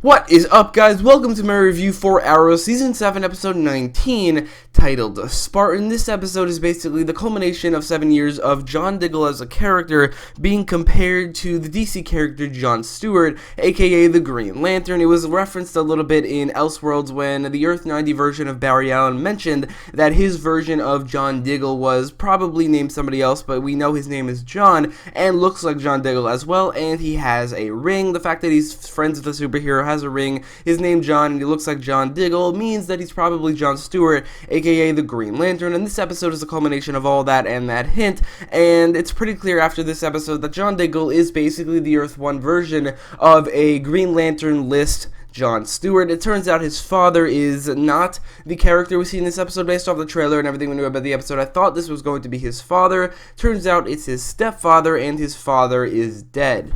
What is up, guys? Welcome to my review for Arrow Season 7, Episode 19, titled Spartan. This episode is basically the culmination of 7 years of John Diggle as a character being compared to the DC character John Stewart, aka the Green Lantern. It was referenced a little bit in Elseworlds when the Earth 90 version of Barry Allen mentioned that his version of John Diggle was probably named somebody else, but we know his name is John, and looks like John Diggle as well, and he has a ring. The fact that he's friends with a superhero, has a ring, his name John, and he looks like John Diggle means that he's probably John Stewart, aka the Green Lantern, and this episode is a culmination of all that and that hint, and it's pretty clear after this episode that John Diggle is basically the Earth 1 version of a Green Lantern list John Stewart. It turns out his father is not the character we see in this episode. Based off the trailer and everything we knew about the episode, I thought this was going to be his father. Turns out it's his stepfather, and his father is dead.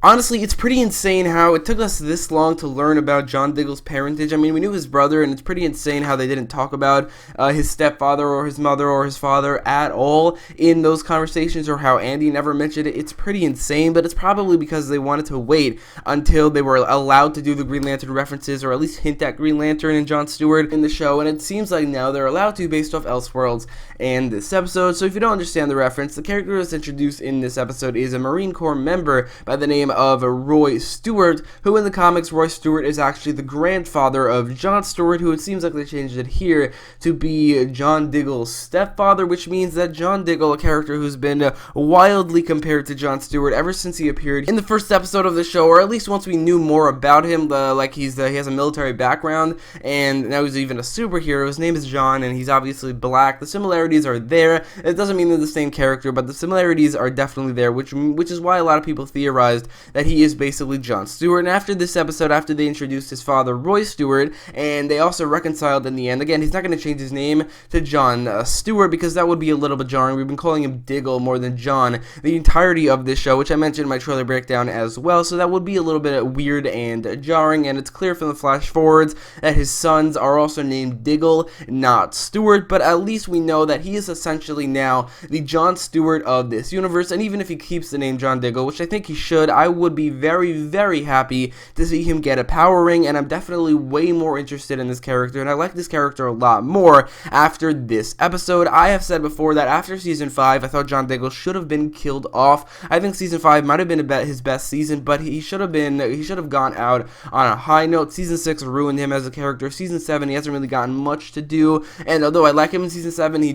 Honestly, it's pretty insane how it took us this long to learn about John Diggle's parentage. I mean, we knew his brother, and it's pretty insane how they didn't talk about his stepfather or his mother or his father at all in those conversations, or how Andy never mentioned it. It's pretty insane, but it's probably because they wanted to wait until they were allowed to do the Green Lantern references, or at least hint at Green Lantern and John Stewart in the show, and it seems like now they're allowed to based off Elseworlds and this episode. So if you don't understand the reference, the character that's introduced in this episode is a Marine Corps member by the name of Roy Stewart, who in the comics, Roy Stewart is actually the grandfather of John Stewart, who it seems like they changed it here to be John Diggle's stepfather, which means that John Diggle, a character who's been wildly compared to John Stewart ever since he appeared in the first episode of the show, or at least once we knew more about him, he has a military background, and now he's even a superhero. His name is John, and he's obviously black. The similarities are there. It doesn't mean they're the same character, but the similarities are definitely there, which is why a lot of people theorized that he is basically John Stewart. And after this episode, after they introduced his father, Roy Stewart, and they also reconciled in the end, again, he's not going to change his name to John Stewart, because that would be a little bit jarring. We've been calling him Diggle more than John the entirety of this show, which I mentioned in my trailer breakdown as well, so that would be a little bit weird and jarring, and it's clear from the flash forwards that his sons are also named Diggle, not Stewart, but at least we know that he is essentially now the John Stewart of this universe, and even if he keeps the name John Diggle, which I think he should, I would be very, very happy to see him get a power ring, and I'm definitely way more interested in this character, and I like this character a lot more after this episode. I have said before that after Season 5, I thought John Diggle should have been killed off. I think Season 5 might have been his best season, but he should have gone out on a high note. Season 6 ruined him as a character. Season 7, he hasn't really gotten much to do, and although I like him in Season 7, he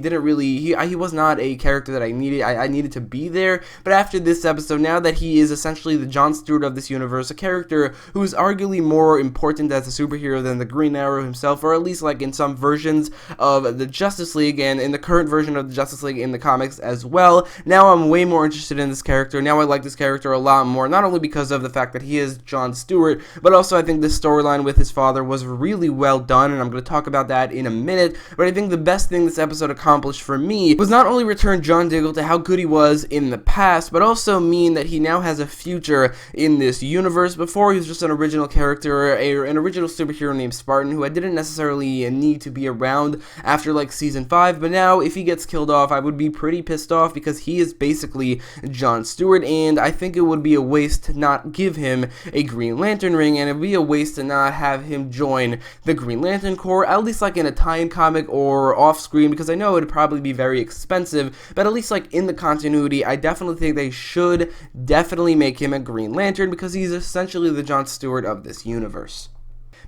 was not a character that I needed to be there. But after this episode, now that he is essentially the John Stewart of this universe, a character who is arguably more important as a superhero than the Green Arrow himself, or at least like in some versions of the Justice League, and in the current version of the Justice League in the comics as well. Now I'm way more interested in this character. Now I like this character a lot more, not only because of the fact that he is John Stewart, but also I think this storyline with his father was really well done, and I'm going to talk about that in a minute. But I think the best thing this episode accomplished for me was not only return John Diggle to how good he was in the past, but also mean that he now has a future in this universe. Before, he was just an original character, an original superhero named Spartan, who I didn't necessarily need to be around after like Season 5, but now if he gets killed off, I would be pretty pissed off, because he is basically John Stewart, and I think it would be a waste to not give him a Green Lantern ring, and it would be a waste to not have him join the Green Lantern Corps, at least like in a tie-in comic or off-screen, because I know it would probably be very expensive, but at least like in the continuity, I definitely think they should definitely make him a Green Lantern, because he's essentially the John Stewart of this universe.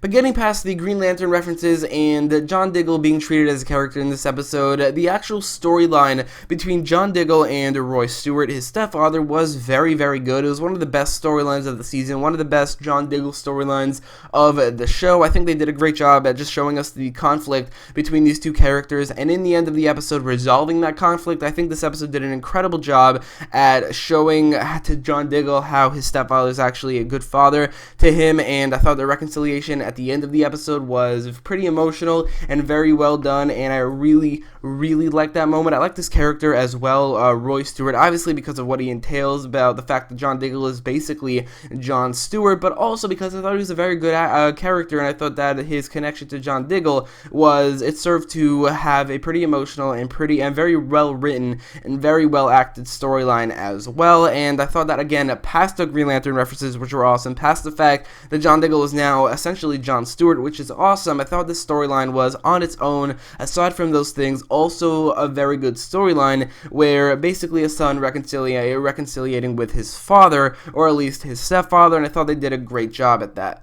But getting past the Green Lantern references and John Diggle being treated as a character in this episode, the actual storyline between John Diggle and Roy Stewart, his stepfather, was very, very good. It was one of the best storylines of the season, one of the best John Diggle storylines of the show. I think they did a great job at just showing us the conflict between these two characters, and in the end of the episode, resolving that conflict. I think this episode did an incredible job at showing to John Diggle how his stepfather is actually a good father to him, and I thought the reconciliation at the end of the episode was pretty emotional and very well done, and I really liked that moment. I like this character as well, Roy Stewart, obviously because of what he entails, about the fact that John Diggle is basically Jon Stewart, but also because I thought he was a very good character, and I thought that his connection to John Diggle it served to have a pretty emotional and very well written and very well acted storyline as well. And I thought that, again, past the Green Lantern references, which were awesome, past the fact that John Diggle is now essentially Jon Stewart, which is awesome, I thought this storyline was on its own, aside from those things, also a very good storyline, where basically a son reconciliating with his father, or at least his stepfather, and I thought they did a great job at that.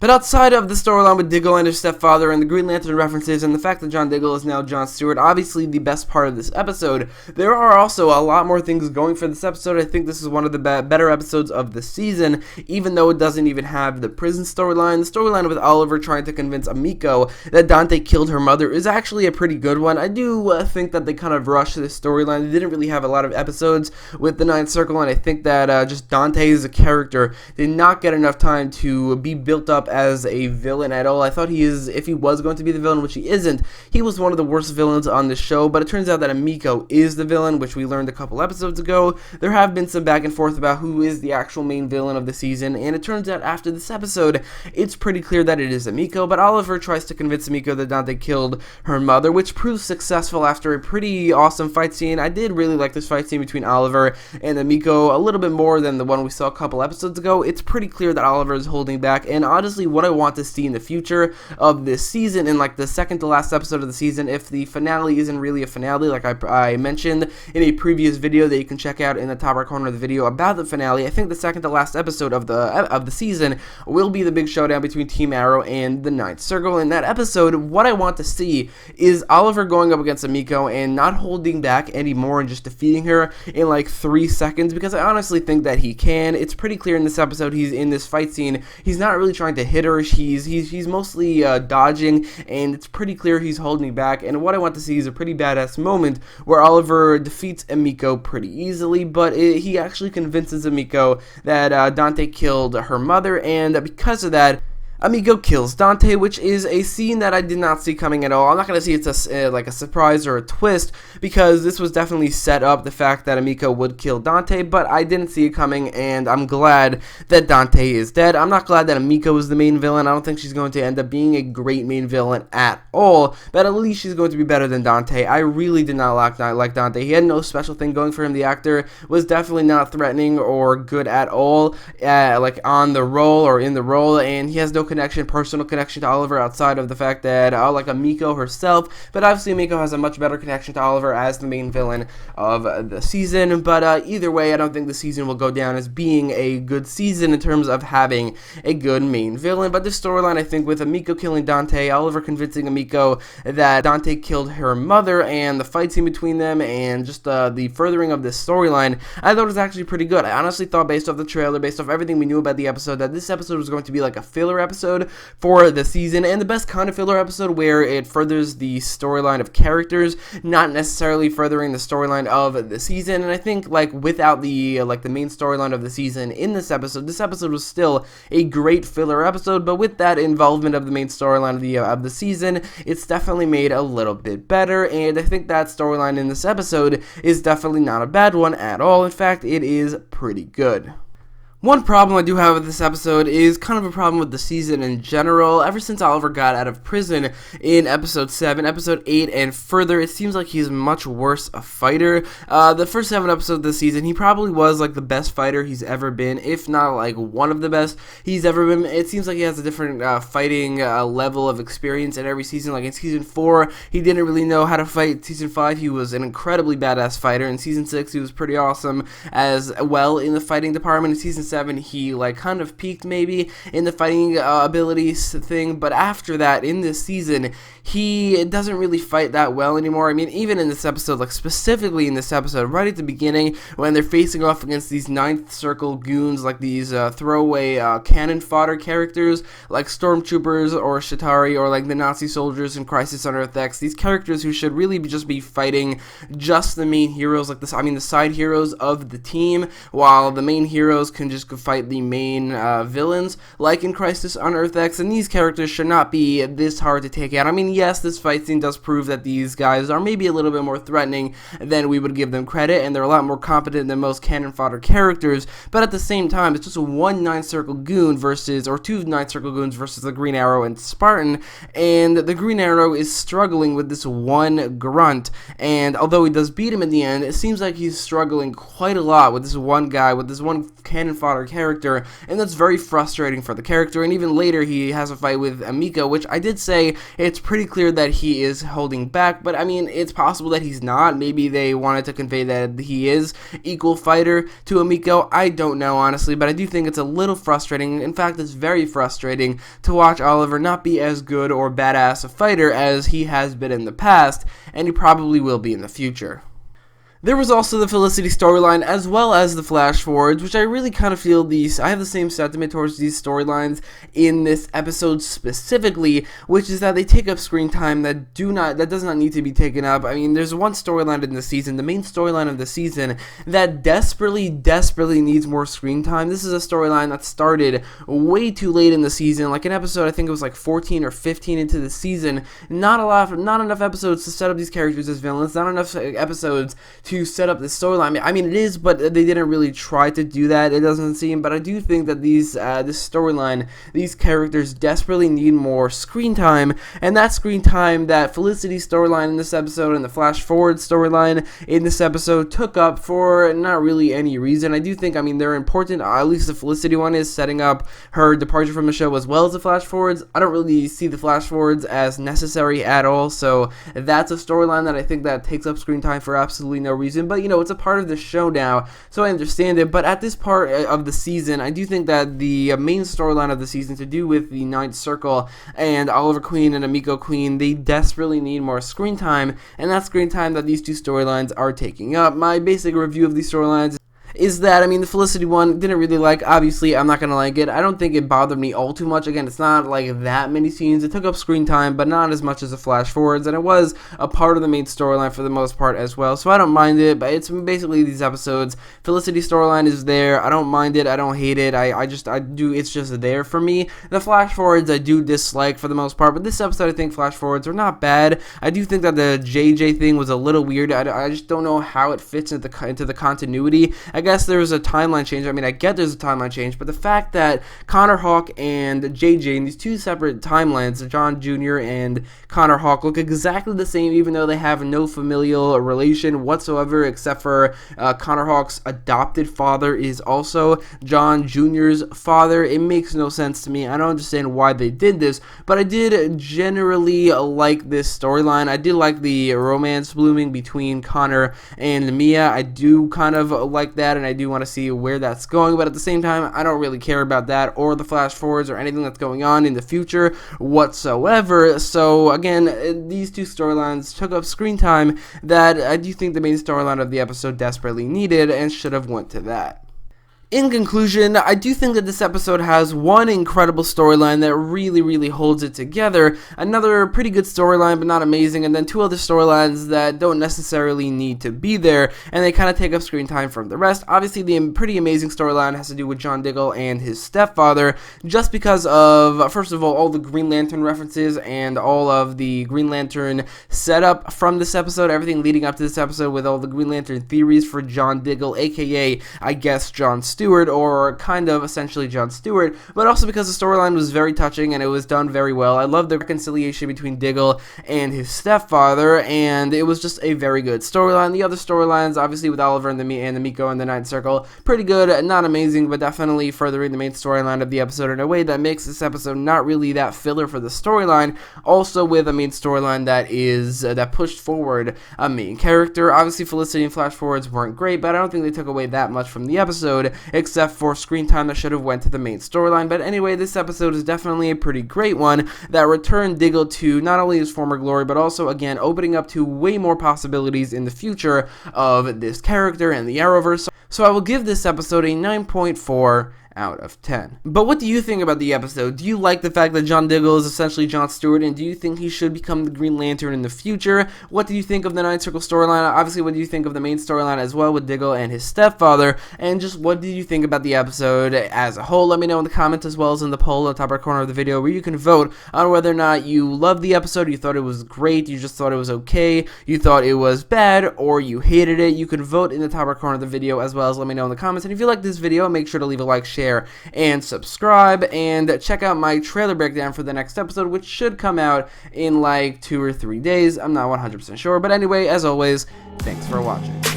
But outside of the storyline with Diggle and his stepfather and the Green Lantern references and the fact that John Diggle is now Jon Stewart, obviously the best part of this episode, there are also a lot more things going for this episode. I think this is one of the better episodes of the season, even though it doesn't even have the prison storyline. The storyline with Oliver trying to convince Emiko that Dante killed her mother is actually a pretty good one. I do think that they kind of rushed this storyline. They didn't really have a lot of episodes with the Ninth Circle, and I think that just Dante as a character did not get enough time to be built up as a villain at all. I thought if he was going to be the villain, which he isn't, he was one of the worst villains on the show, but it turns out that Emiko is the villain, which we learned a couple episodes ago. There have been some back and forth about who is the actual main villain of the season, and it turns out after this episode, it's pretty clear that it is Emiko, but Oliver tries to convince Emiko that Dante killed her mother, which proves successful after a pretty awesome fight scene. I did really like this fight scene between Oliver and Emiko a little bit more than the one we saw a couple episodes ago. It's pretty clear that Oliver is holding back, and honestly, what I want to see in the future of this season, in like the second to last episode of the season, if the finale isn't really a finale, like I mentioned in a previous video that you can check out in the top right corner of the video about the finale, I think the second to last episode of the season will be the big showdown between Team Arrow and the Ninth Circle. In that episode, what I want to see is Oliver going up against Emiko and not holding back anymore and just defeating her in like 3 seconds, because I honestly think that he can. It's pretty clear in this episode, he's in this fight scene, he's not really trying to hit her, he's mostly dodging, and it's pretty clear he's holding back. And what I want to see is a pretty badass moment where Oliver defeats Emiko pretty easily, but he actually convinces Emiko that Dante killed her mother, and because of that, Emiko kills Dante, which is a scene that I did not see coming at all. I'm not going to see it's like a surprise or a twist, because this was definitely set up, the fact that Emiko would kill Dante, but I didn't see it coming, and I'm glad that Dante is dead. I'm not glad that Emiko is the main villain. I don't think she's going to end up being a great main villain at all, but at least she's going to be better than Dante. I really did not like Dante. He had no special thing going for him. The actor was definitely not threatening or good at all, like on the role or in the role, and he has no personal connection to Oliver outside of the fact that like Emiko herself, but obviously Emiko has a much better connection to Oliver as the main villain of the season. But either way, I don't think the season will go down as being a good season in terms of having a good main villain. But this storyline, I think, with Emiko killing Dante, Oliver convincing Emiko that Dante killed her mother, and the fight scene between them, and just the furthering of this storyline, I thought it was actually pretty good. I honestly thought, based off the trailer, based off everything we knew about the episode, that this episode was going to be like a filler episode for the season, and the best kind of filler episode where it furthers the storyline of characters, not necessarily furthering the storyline of the season. And I think, like, without the the main storyline of the season in this episode was still a great filler episode, but with that involvement of the main storyline of the season, it's definitely made a little bit better, and I think that storyline in this episode is definitely not a bad one at all. In fact, it is pretty good. One problem I do have with this episode is kind of a problem with the season in general. Ever since Oliver got out of prison in episode 7, episode 8, and further, it seems like he's much worse a fighter. The first 7 episodes of the season, he probably was like the best fighter he's ever been, if not like one of the best he's ever been. It seems like he has a different fighting level of experience in every season. Like in season 4, he didn't really know how to fight. In season 5, he was an incredibly badass fighter. In season 6, he was pretty awesome as well in the fighting department. In season 7, he like kind of peaked maybe in the fighting abilities thing, but after that, in this season, he doesn't really fight that well anymore. I mean, even in this episode, like specifically in this episode, right at the beginning, when they're facing off against these Ninth Circle goons, like these throwaway cannon fodder characters, like Stormtroopers or Shatari, or like the Nazi soldiers in Crisis on Earth X, these characters who should really just be fighting just the main heroes, like this, I mean the side heroes of the team, while the main heroes can just just could fight the main villains, like in Crisis on Earth X, and these characters should not be this hard to take out. I mean, yes, this fight scene does prove that these guys are maybe a little bit more threatening than we would give them credit, and they're a lot more competent than most cannon fodder characters, but at the same time, it's just one 9-circle goon versus, or two 9-circle goons versus the Green Arrow and Spartan, and the Green Arrow is struggling with this one grunt, and although he does beat him in the end, it seems like he's struggling quite a lot with this one guy, with this one cannon fodder character, and that's very frustrating for the character. And even later he has a fight with Emiko, which I did say it's pretty clear that he is holding back, but I mean, it's possible that he's not. Maybe they wanted to convey that he is equal fighter to Emiko. I don't know, honestly, but I do think it's a little frustrating. In fact, it's very frustrating to watch Oliver not be as good or badass a fighter as he has been in the past, and he probably will be in the future. There was also the Felicity storyline, as well as the flash forwards, which I really kind of feel I have the same sentiment towards these storylines in this episode specifically, which is that they take up screen time that does not need to be taken up. I mean, there's one storyline in the season, the main storyline of the season, that desperately needs more screen time. This is a storyline that started way too late in the season, like an episode, I think it was like 14 or 15 into the season. Not enough episodes to set up these characters as villains, not enough episodes to set up this storyline. I mean, it is, but they didn't really try to do that, it doesn't seem. But I do think that this storyline, these characters desperately need more screen time, and that screen time that Felicity's storyline in this episode and the flash forward storyline in this episode took up for not really any reason. I do think, I mean, they're important. At least the Felicity one is setting up her departure from the show, as well as the flash forwards. I don't really see the flash forwards as necessary at all, so that's a storyline that I think that takes up screen time for absolutely no reason, but you know, it's a part of the show now, so I understand it. But at this part of the season, I do think that the main storyline of the season, to do with the 9th Circle and Oliver Queen and Emiko Queen, they desperately need more screen time, and that screen time that these two storylines are taking up. My basic review of these storylines is that, I mean, the Felicity one, didn't really like. Obviously, I'm not going to like it. I don't think it bothered me all too much. Again, it's not like that many scenes. It took up screen time, but not as much as the flash forwards, and it was a part of the main storyline for the most part as well, so I don't mind it. But it's basically these episodes. Felicity storyline is there. I don't mind it. I don't hate it. I do, it's just there for me. The flash forwards I do dislike for the most part, but this episode I think flash forwards are not bad. I do think that the JJ thing was a little weird. I just don't know how it fits into the continuity. I guess there was a timeline change. I mean, I get there's a timeline change, but the fact that Connor Hawk and JJ in these two separate timelines, John Jr. and Connor Hawk, look exactly the same, even though they have no familial relation whatsoever, except for Connor Hawk's adopted father is also John Jr.'s father. It makes no sense to me. I don't understand why they did this, but I did generally like this storyline. I did like the romance blooming between Connor and Mia. I do kind of like that, and I do want to see where that's going, but at the same time, I don't really care about that or the flash forwards or anything that's going on in the future whatsoever. So again, these two storylines took up screen time that I do think the main storyline of the episode desperately needed and should have went to that. In conclusion, I do think that this episode has one incredible storyline that really holds it together, another pretty good storyline but not amazing, and then two other storylines that don't necessarily need to be there, and they kind of take up screen time from the rest. Obviously, the pretty amazing storyline has to do with John Diggle and his stepfather, just because of, first of all the Green Lantern references and all of the Green Lantern setup from this episode, everything leading up to this episode with all the Green Lantern theories for John Diggle, aka, I guess, John Stewart, or kind of essentially John Stewart, but also because the storyline was very touching and it was done very well. I love the reconciliation between Diggle and his stepfather, and it was just a very good storyline. The other storylines, obviously with Oliver and Emiko and the 9th Circle, pretty good, not amazing, but definitely furthering the main storyline of the episode in a way that makes this episode not really that filler for the storyline, also with a main storyline that pushed forward a main character. Obviously, Felicity and flash forwards weren't great, but I don't think they took away that much from the episode, except for screen time that should have went to the main storyline. But anyway, this episode is definitely a pretty great one that returned Diggle to not only his former glory, but also, again, opening up to way more possibilities in the future of this character and the Arrowverse. So I will give this episode a 9.4 out of 10. But what do you think about the episode? Do you like the fact that John Diggle is essentially Jon Stewart, and do you think he should become the Green Lantern in the future? What do you think of the Nine Circle storyline? Obviously, what do you think of the main storyline as well with Diggle and his stepfather? And just what do you think about the episode as a whole? Let me know in the comments as well as in the poll in the top right corner of the video, where you can vote on whether or not you loved the episode, you thought it was great, you just thought it was okay, you thought it was bad, or you hated it. You can vote in the top right corner of the video, as well as let me know in the comments. And if you like this video, make sure to leave a like, share, and subscribe, and check out my trailer breakdown for the next episode, which should come out in like 2 or 3 days. I'm not 100% sure, but anyway, as always, thanks for watching.